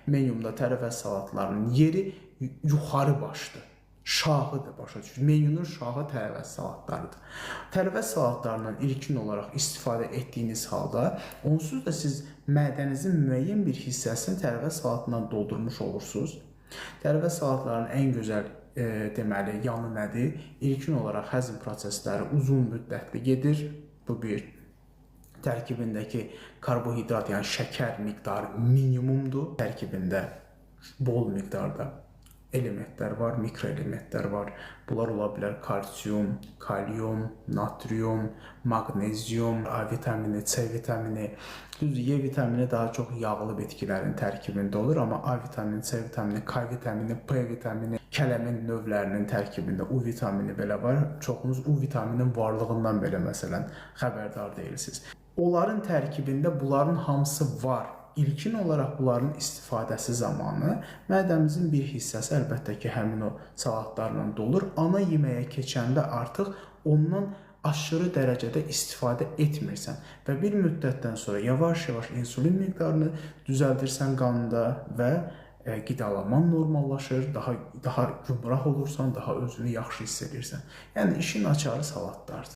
Menyumda tərəvəz salatlarının yeri yuxarı başdır. Şahıdır, başa düşür. Menyunun şahı tərəvəz salatlarıdır. Tərəvəz salatlarından ilkin olaraq istifadə etdiyiniz halda, onsuz da siz mədənizin müəyyən bir hissəsini tərəvəz salatından doldurmuş olursunuz. Tərəvəz salatlarının ən gözəl deməli yanı nədir? İlkin olaraq həzm prosesləri uzun müddətli gedir. Bu bir. Tərkibindəki karbohidrat, yəni şəkər miqdarı minimumdur. Tərkibində bol miqdarda elementlər var, mikroelementlər var. Bunlar ola bilər kalsium, kalium, natrium, magnezium, A vitamini, C vitamini. Düzdür, Y vitamini daha çox yağlı bitkilərin tərkibində olur, amma A vitamini, C vitamini, K vitamini, P vitamini, kələmin növlərinin tərkibində U vitamini belə var. Çoxunuz U vitaminin varlığından belə məsələn xəbərdar deyilsiniz. Onların tərkibində bunların hamısı var. İlkin olaraq bunların istifadəsi zamanı mədəmizin bir hissəsi əlbəttə ki, həmin o salatlarla dolur. Ana yeməyə keçəndə artıq ondan aşırı dərəcədə istifadə etmirsən və bir müddətdən sonra yavaş-yavaş insulin miqdarını düzəldirsən qanında və qidalanman normallaşır, daha gümrah olursan, daha özünü yaxşı hiss edirsən. Yəni işin açarı salatlardır.